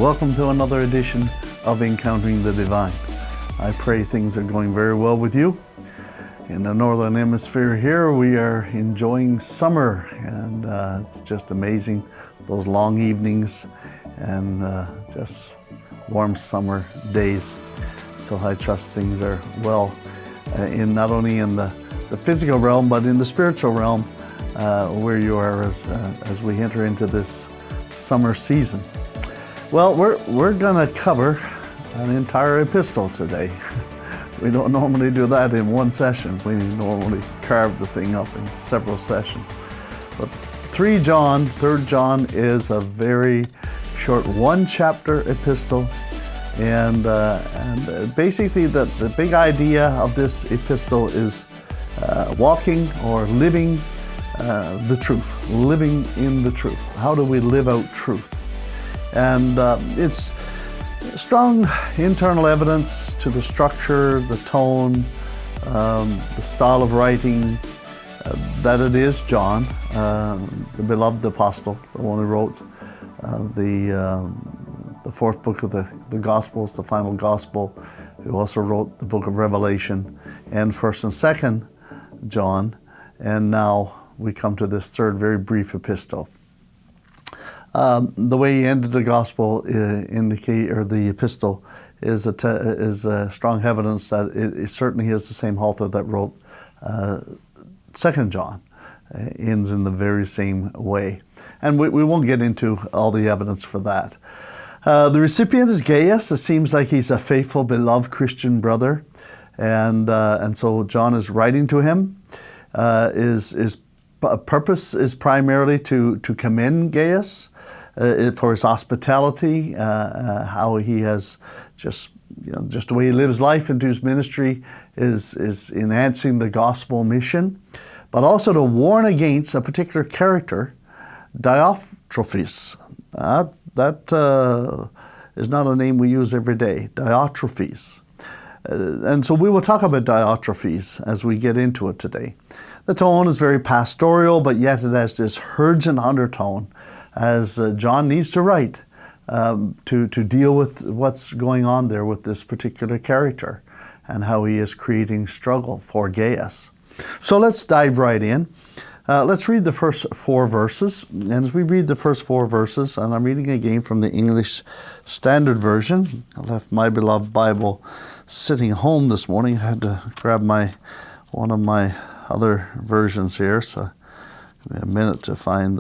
Welcome to another edition of Encountering the Divine. I pray things are going very well with you. In the Northern Hemisphere here, we are enjoying summer, and it's just amazing, those long evenings and just warm summer days. So I trust things are well in not only in the physical realm, but in the spiritual realm where you are as we enter into this summer season. Well, we're going to cover an entire epistle today. We don't normally do that in one session. We normally carve the thing up in several sessions. But 3 John is a very short one-chapter epistle. And basically the big idea of this epistle is walking or living the truth, living in the truth. How do we live out truth? And it's strong internal evidence to the structure, the tone, the style of writing, that it is John, the beloved apostle, the one who wrote the fourth book of the Gospels, the final Gospel, who also wrote the book of Revelation and 1st and 2nd John. And now we come to this third very brief epistle. The way he ended the Gospel the epistle is a strong evidence that it certainly is the same author that wrote 2nd John. Ends in the very same way. And we won't get into all the evidence for that. The recipient is Gaius. It seems like he's a faithful, beloved Christian brother. And so John is writing to him. His purpose is primarily to commend Gaius for his hospitality, how he has just the way he lives life into his ministry is enhancing the gospel mission, but also to warn against a particular character, Diotrephes. That is not a name we use every day, Diotrephes. And so we will talk about Diotrephes as we get into it today. The tone is very pastoral, but yet it has this urgent undertone as John needs to write to deal with what's going on there with this particular character and how he is creating struggle for Gaius. So let's dive right in. Let's read the first 4 verses. And as we read the first 4 verses, and I'm reading again from the English Standard Version. I left my beloved Bible sitting home this morning. I had to grab one of my other versions here, so give me a minute to find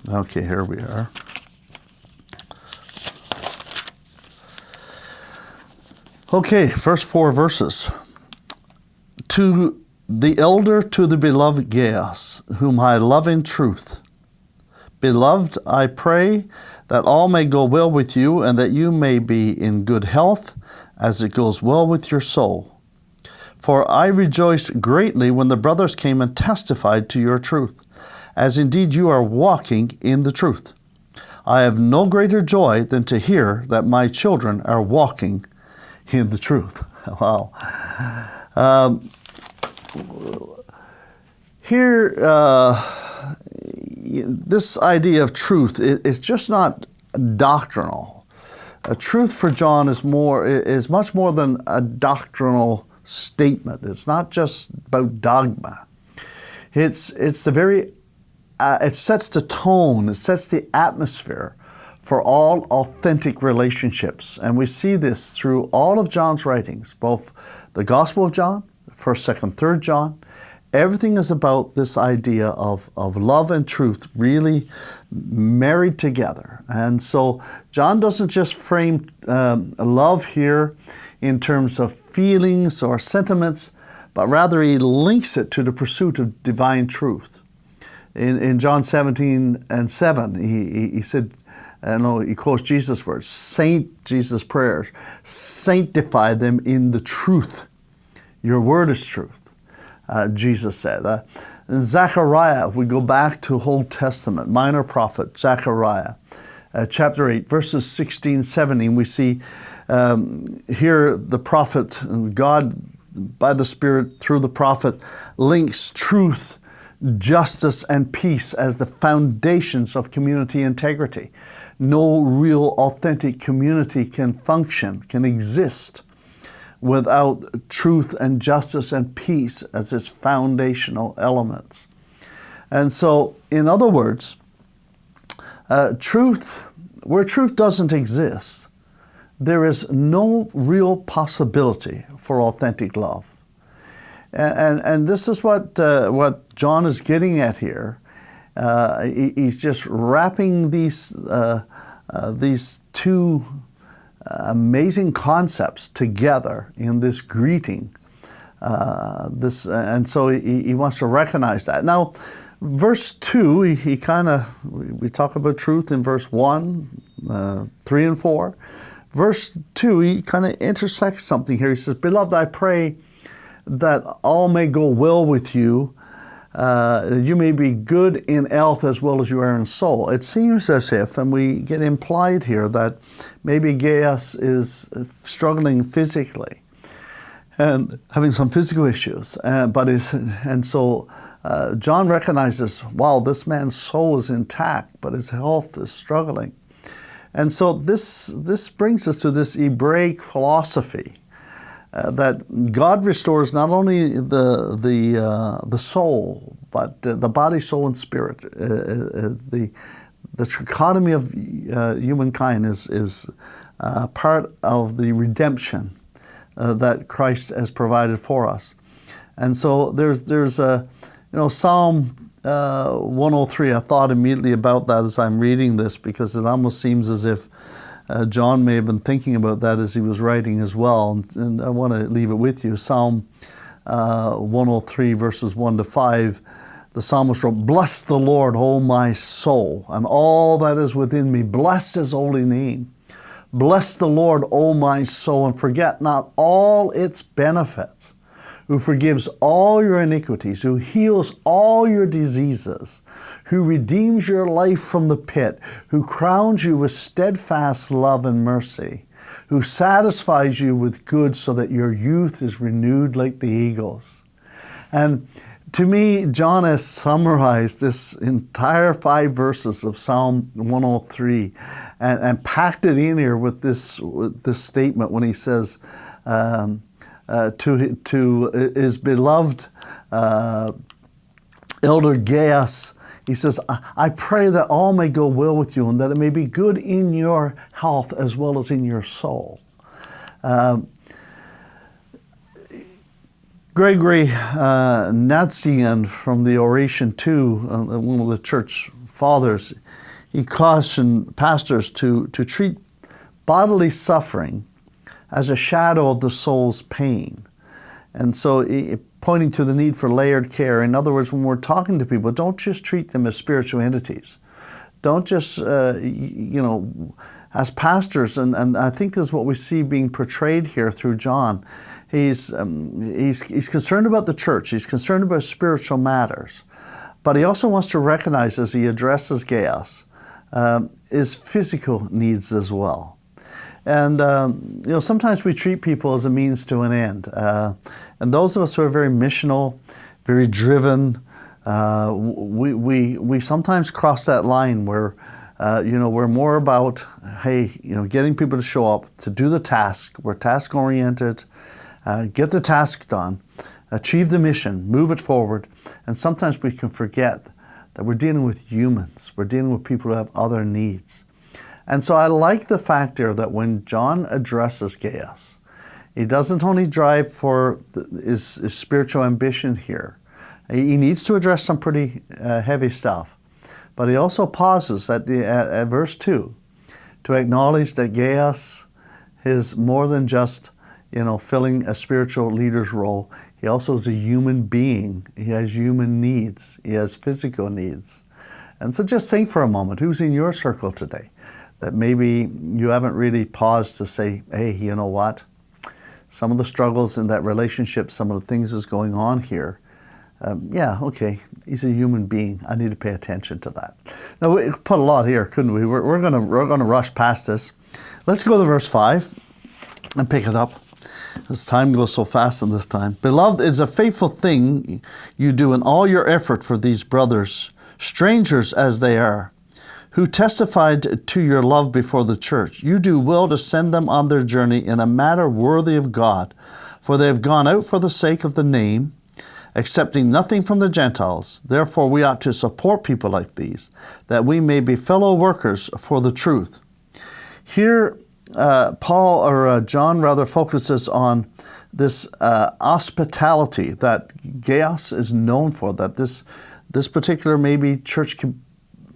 okay, here we are. Okay, first 4 verses. To the elder, to the beloved Gaius, whom I love in truth. Beloved, I pray that all may go well with you, and that you may be in good health, as it goes well with your soul. For I rejoiced greatly when the brothers came and testified to your truth, as indeed you are walking in the truth. I have no greater joy than to hear that my children are walking in the truth. Wow. Here, this idea of truth is just not doctrinal. Truth for John is much more than a doctrinal statement. It's not just about dogma. It sets the tone, it sets the atmosphere for all authentic relationships. And we see this through all of John's writings, both the Gospel of John, 1st, 2nd, 3rd John. Everything is about this idea of love and truth really married together. And so John doesn't just frame love here in terms of feelings or sentiments, but rather he links it to the pursuit of divine truth. In John 17:7, he said, he quotes Jesus' words, Jesus' prayers, sanctify them in the truth. Your word is truth, Jesus said. In Zechariah, we go back to Old Testament, minor prophet Zechariah, chapter 8, verses 16, 17, we see here the prophet, God by the Spirit through the prophet links truth justice and peace as the foundations of community integrity. No real authentic community can function, can exist without truth and justice and peace as its foundational elements. And so, in other words, where truth doesn't exist, there is no real possibility for authentic love. And this is what John is getting at here. He's just wrapping these two amazing concepts together in this greeting. And so he wants to recognize that. Now, verse 2, we talk about truth in verse 1, 3 and 4. Verse 2, he kind of intersects something here. He says, "Beloved, I pray that all may go well with you, that you may be good in health as well as you are in soul." It seems as if, and we get implied here, that maybe Gaius is struggling physically and having some physical issues. So John recognizes, wow, this man's soul is intact, but his health is struggling. And so this brings us to this Hebraic philosophy that God restores not only the soul, but the body, soul, and spirit. The trichotomy of humankind is part of the redemption that Christ has provided for us. And so there's a Psalm 103. I thought immediately about that as I'm reading this, because it almost seems as if John may have been thinking about that as he was writing as well. And I want to leave it with you. Psalm 103, verses 1 to 5. The psalmist wrote, "Bless the Lord, O my soul, and all that is within me. Bless his holy name. Bless the Lord, O my soul, and forget not all its benefits, who forgives all your iniquities, who heals all your diseases, who redeems your life from the pit, who crowns you with steadfast love and mercy, who satisfies you with good so that your youth is renewed like the eagles." And to me, John has summarized this entire 5 verses of Psalm 103 and packed it in here with this statement when he says, to his beloved elder Gaius, he says, "I pray that all may go well with you and that it may be good in your health as well as in your soul." Gregory Nazian from the Oration 2, one of the church fathers, he cautioned pastors to treat bodily suffering as a shadow of the soul's pain. And so pointing to the need for layered care. In other words, when we're talking to people, don't just treat them as spiritual entities. Don't just, as pastors, and I think that's what we see being portrayed here through John. He's concerned about the church. He's concerned about spiritual matters. But he also wants to recognize, as he addresses Gaius, his physical needs as well. And, sometimes we treat people as a means to an end. And those of us who are very missional, very driven, we sometimes cross that line where, we're more about, getting people to show up, to do the task. We're task-oriented, get the task done, achieve the mission, move it forward. And sometimes we can forget that we're dealing with humans. We're dealing with people who have other needs. And so I like the fact there that when John addresses Gaius, he doesn't only drive for his spiritual ambition here. He needs to address some pretty heavy stuff. But he also pauses at verse 2 to acknowledge that Gaius is more than just, filling a spiritual leader's role. He also is a human being. He has human needs. He has physical needs. And so just think for a moment, who's in your circle today that maybe you haven't really paused to say, hey, you know what? Some of the struggles in that relationship, some of the things that's going on here, he's a human being. I need to pay attention to that. Now, we put a lot here, couldn't we? We're gonna rush past this. Let's go to verse 5 and pick it up. This time goes so fast in this time. Beloved, it's a faithful thing you do in all your effort for these brothers, strangers as they are, who testified to your love before the church. You do well to send them on their journey in a manner worthy of God, for they have gone out for the sake of the name, accepting nothing from the Gentiles. Therefore we ought to support people like these, that we may be fellow workers for the truth. Here, John focuses on this hospitality that Gaius is known for, that this particular maybe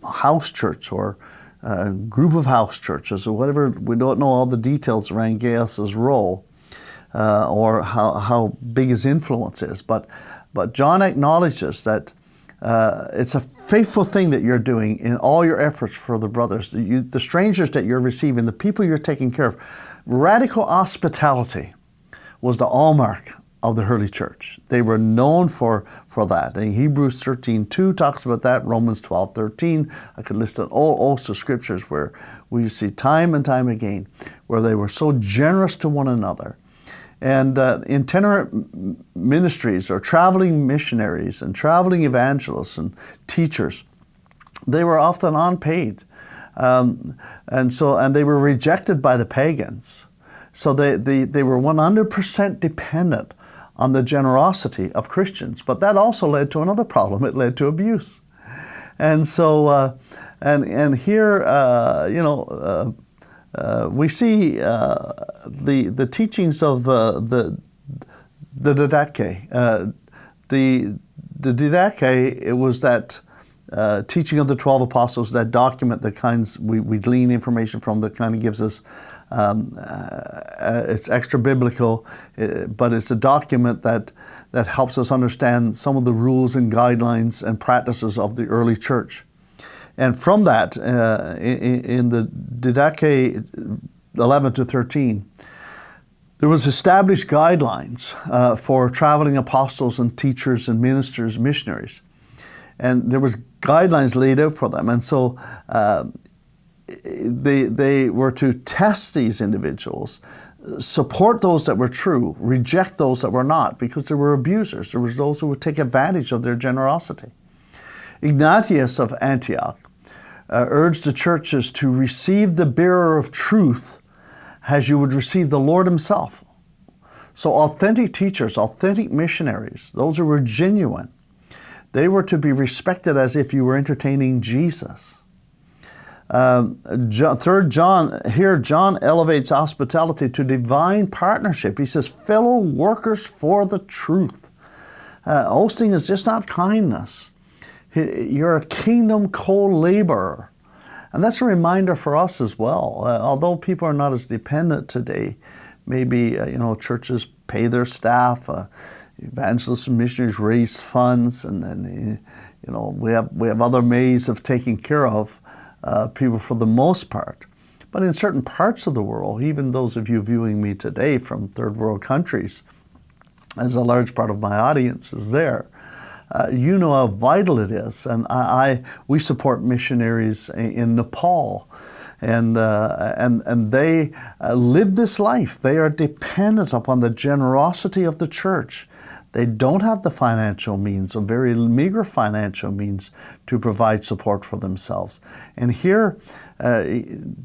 house church or group of house churches or whatever, we don't know all the details around Gaius's role or how big his influence is, but John acknowledges that it's a faithful thing that you're doing in all your efforts for the brothers, the strangers that you're receiving, the people you're taking care of. Radical hospitality was the hallmark of the early church. They were known for that. And Hebrews 13:2 talks about that, Romans 12:13. I could list all hosts of scriptures where we see time and time again where they were so generous to one another. And itinerant ministries or traveling missionaries and traveling evangelists and teachers, they were often unpaid. And they were rejected by the pagans. So they were 100% dependent on the generosity of Christians. But that also led to another problem. It led to abuse. And so, here, we see the teachings of the Didache. The Didache, it was that teaching of the 12 apostles, that document that we glean information from, that kind of gives us, it's extra biblical, but it's a document that helps us understand some of the rules and guidelines and practices of the early church. And from that, in the Didache 11 to 13, there was established guidelines for traveling apostles and teachers and ministers, missionaries. And there was guidelines laid out for them. And so they were to test these individuals, support those that were true, reject those that were not, because there were abusers. There was those who would take advantage of their generosity. Ignatius of Antioch urged the churches to receive the bearer of truth as you would receive the Lord himself. So authentic teachers, authentic missionaries, those who were genuine, they were to be respected as if you were entertaining Jesus. John elevates hospitality to divine partnership. He says, fellow workers for the truth. Hosting is just not kindness. You're a kingdom co-laborer. And that's a reminder for us as well. Although people are not as dependent today, maybe churches pay their staff, evangelists and missionaries raise funds, and we have other ways of taking care of people for the most part. But in certain parts of the world, even those of you viewing me today from third world countries, as a large part of my audience is there, you know how vital it is. And we support missionaries in Nepal, and they live this life. They are dependent upon the generosity of the church. They don't have the financial means, or very meager financial means, to provide support for themselves. And here,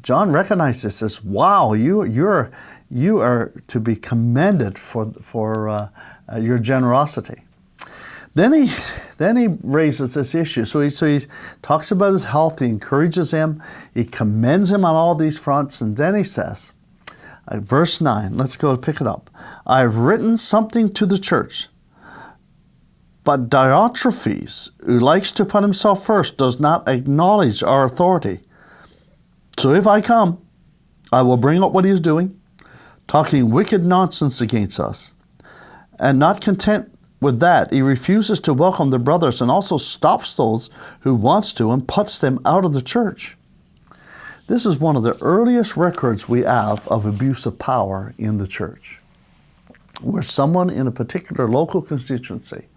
John recognizes this as, wow, you are to be commended for your generosity. Then he raises this issue. So he talks about his health. He encourages him. He commends him on all these fronts. And then he says, verse 9, let's go pick it up. I've written something to the church, but Diotrephes, who likes to put himself first, does not acknowledge our authority. So if I come, I will bring up what he is doing, talking wicked nonsense against us. And not content with that, he refuses to welcome the brothers and also stops those who wants to and puts them out of the church. This is one of the earliest records we have of abuse of power in the church, where someone in a particular local constituency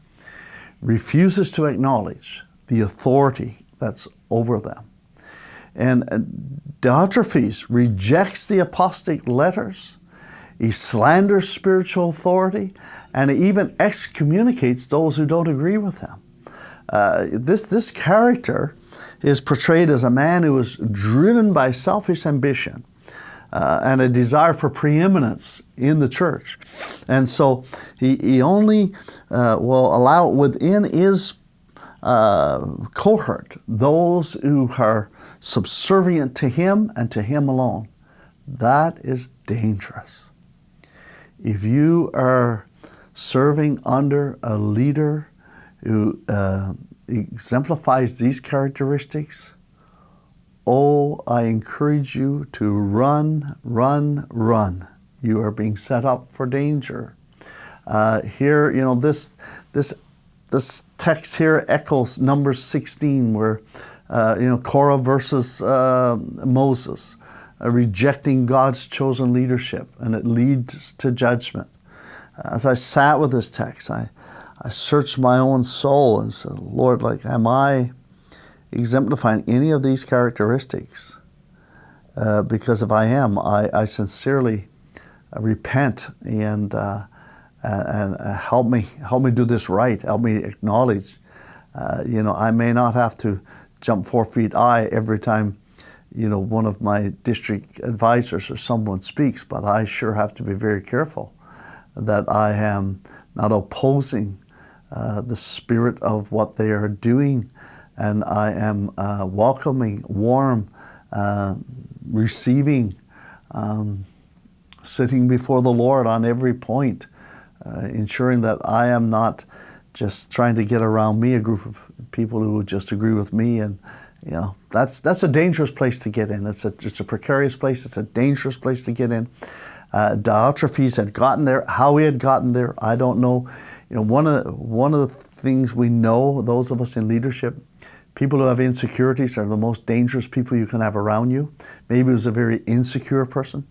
refuses to acknowledge the authority that's over them. And Diotrephes rejects the apostate letters. he slanders spiritual authority, and he even excommunicates those who don't agree with him. This character is portrayed as a man who is driven by selfish ambition and a desire for preeminence in the church. And so he only will allow within his cohort those who are subservient to him and to him alone. That is dangerous. If you are serving under a leader who exemplifies these characteristics, I encourage you to run, run, run. You are being set up for danger. Here, this text here echoes Numbers 16, where Korah versus Moses, rejecting God's chosen leadership, and it leads to judgment. As I sat with this text, I searched my own soul and said, Lord, am I exemplifying any of these characteristics? Because if I am, I sincerely repent and help me do this right. Help me acknowledge. I may not have to jump 4 feet high every time one of my district advisors or someone speaks, but I sure have to be very careful that I am not opposing the spirit of what they are doing, and I am welcoming, warm, receiving, sitting before the Lord on every point, ensuring that I am not just trying to get around me a group of people who would just agree with me. And that's a dangerous place to get in. It's a precarious place. It's a dangerous place to get in. Diotrephes had gotten there. How he had gotten there, I don't know. One of the things we know, those of us in leadership, people who have insecurities are the most dangerous people you can have around you. Maybe he was a very insecure person.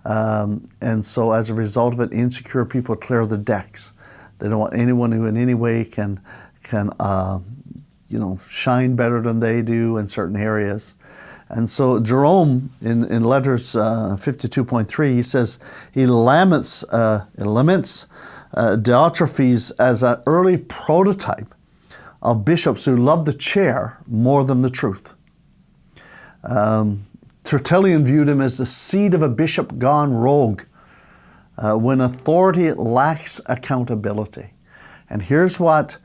And so as a result of it, insecure people clear the decks. They don't want anyone who in any way can shine better than they do in certain areas. And so Jerome, in letters 52.3, he says he laments Diotrephes as an early prototype of bishops who love the chair more than the truth. Tertullian viewed him as the seed of a bishop gone rogue, when authority lacks accountability. And here's what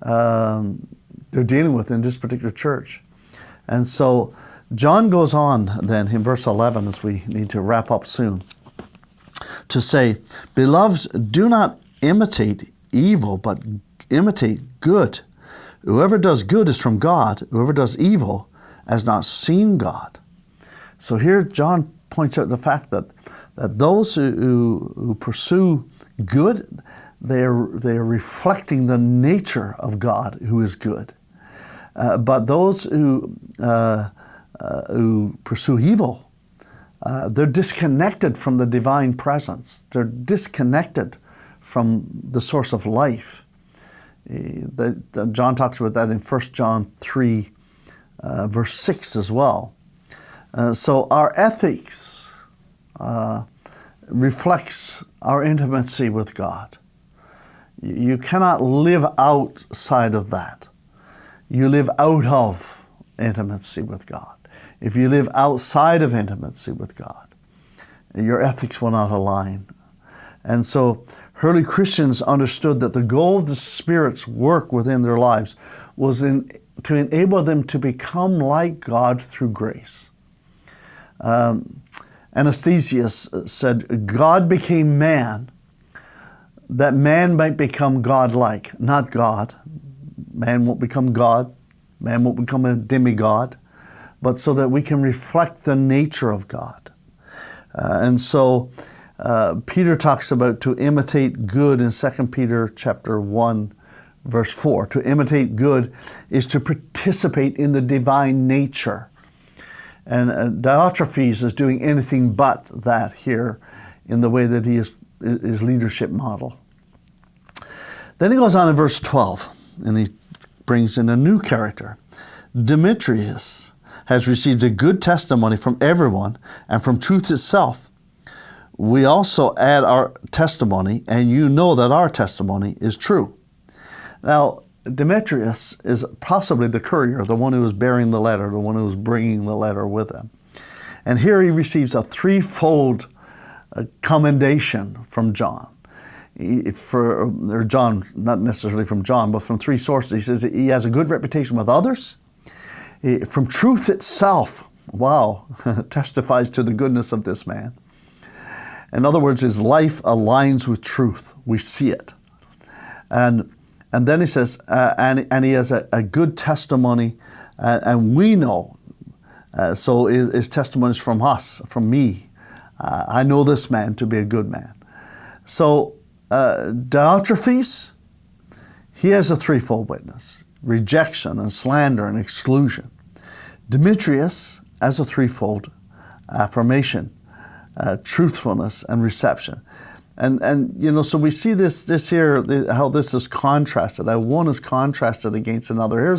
they're dealing with in this particular church. And so John goes on then in verse 11, as we need to wrap up soon, to say, Beloved, do not imitate evil, but imitate good. Whoever does good is from God. Whoever does evil has not seen God. So here John points out the fact that those who pursue good, they are reflecting the nature of God, who is good. But those who pursue evil, they're disconnected from the divine presence. They're disconnected from the source of life. John talks about that in 1 John 3, verse 6 as well. So our ethics reflects our intimacy with God. You cannot live outside of that. You live out of intimacy with God. If you live outside of intimacy with God, your ethics will not align. And so early Christians understood that the goal of the Spirit's work within their lives was to enable them to become like God through grace. Anesthesius said, God became man, that man might become God-like, not God. Man won't become God. Man won't become a demigod, but so that we can reflect the nature of God. And so Peter talks about to imitate good in 2 Peter chapter 1, verse 4. To imitate good is to participate in the divine nature. And Diotrephes is doing anything but that here in the way that he is his leadership model. Then he goes on in verse 12, and he brings in a new character. Demetrius has received a good testimony from everyone and from truth itself. we also add our testimony, and you know that our testimony is true. Now, Demetrius is possibly the courier, the one who was bearing the letter, the one who was bringing the letter with him. And here he receives a threefold commendation from John. Or John, not necessarily from John, but from three sources. He says he has a good reputation with others. From truth itself, wow, testifies to the goodness of this man. In other words, his life aligns with truth. We see it. And then he says, and he has a good testimony, and we know. So his testimony is from us, from me. I know this man to be a good man. So Diotrephes, he has a threefold witness: rejection and slander and exclusion. Demetrius has a threefold affirmation: truthfulness and reception. And you know, so we see this here, how this is contrasted. One is contrasted against another.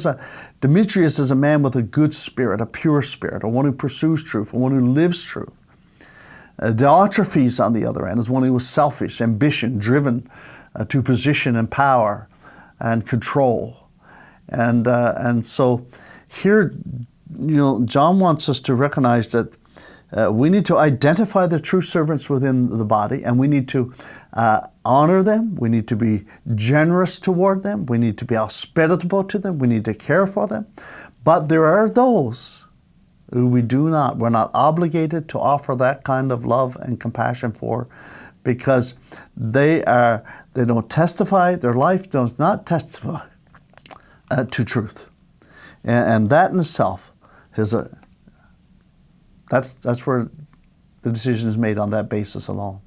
Demetrius is a man with a good spirit, a pure spirit, a one who pursues truth, a one who lives truth. Diotrephes, on the other end, is one who was selfish, ambition, driven to position and power and control. And so here, you know, John wants us to recognize that we need to identify the true servants within the body, and we need to honor them. We need to be generous toward them. We need to be hospitable to them. We need to care for them. But there are those who we're not obligated to offer that kind of love and compassion for, because they don't testify, their life does not testify to truth. And that in itself is that's where the decision is made, on that basis alone.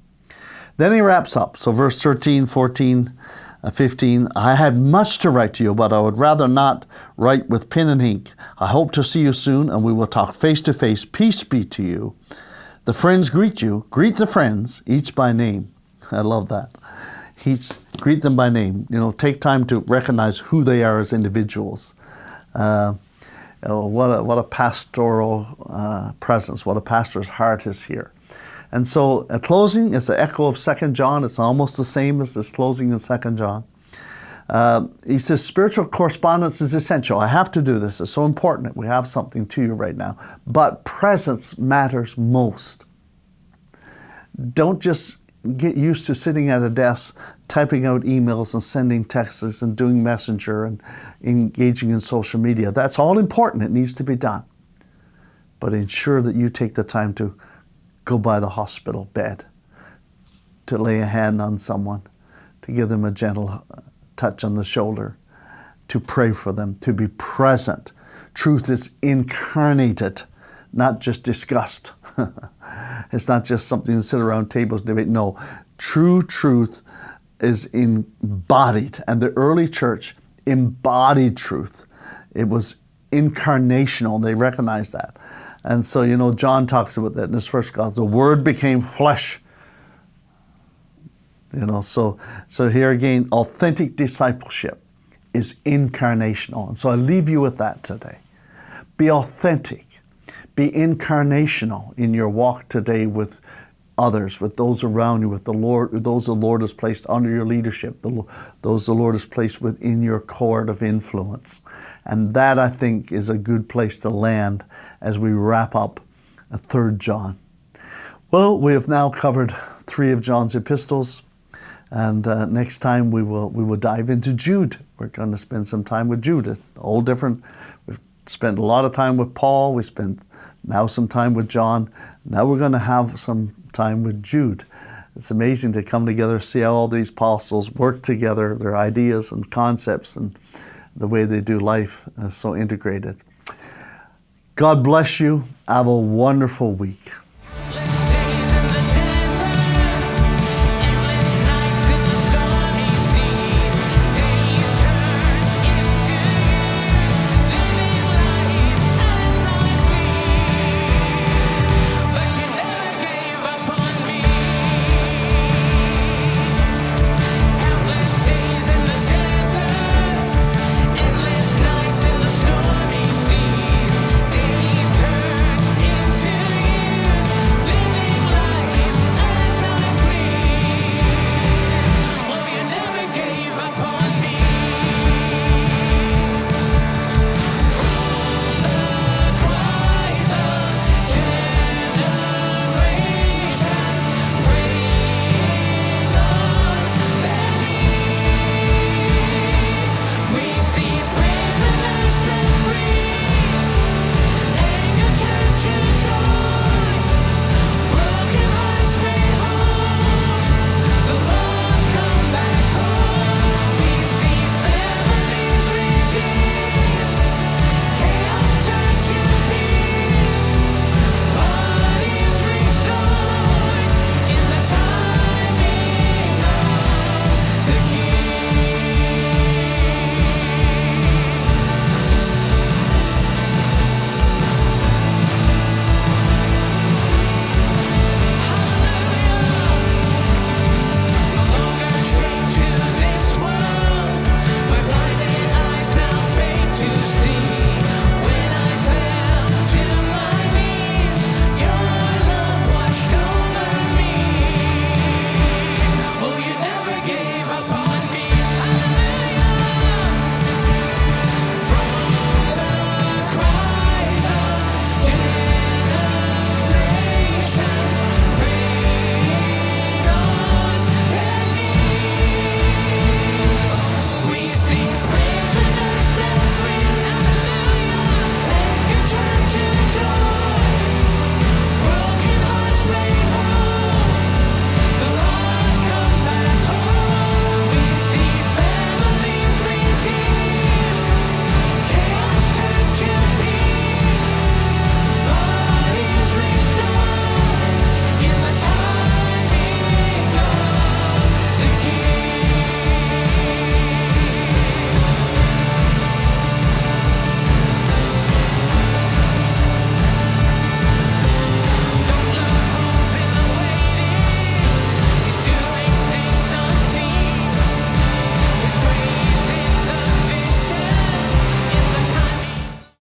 Then he wraps up. So verse 13, 14, 15, I had much to write to you, but I would rather not write with pen and ink. I hope to see you soon, and we will talk face to face. Peace be to you. The friends greet you. Greet the friends, each by name. I love that. Greet them by name. You know, take time to recognize who they are as individuals. What a pastoral presence, what a pastor's heart is here. And so a closing is an echo of 2 John. It's almost the same as this closing in 2 John. He says, spiritual correspondence is essential. I have to do this. It's so important. We have something to you right now. But presence matters most. Don't just get used to sitting at a desk, typing out emails and sending texts and doing Messenger and engaging in social media. That's all important. It needs to be done. But ensure that you take the time to go by the hospital bed, to lay a hand on someone, to give them a gentle touch on the shoulder, to pray for them, to be present. Truth is incarnated, not just discussed. It's not just something to sit around tables and debate. No, true truth is embodied. And the early church embodied truth. It was incarnational. They recognized that. And so, you know, John talks about that in his first gospel. The Word became flesh. You know, so here again, authentic discipleship is incarnational. And so I leave you with that today. Be authentic. Be incarnational in your walk today with others, with those around you, with the Lord, those the Lord has placed under your leadership, those the Lord has placed within your court of influence. And that, I think, is a good place to land as we wrap up 3 John. Well, we have now covered 3 of John's epistles, and next time we will dive into Jude. We're going to spend some time with Jude. All different. We've spent a lot of time with Paul. We spent now some time with John. Now we're going to have some time with Jude. It's amazing to come together, see how all these apostles work together, their ideas and concepts and the way they do life so integrated. God bless you. Have a wonderful week.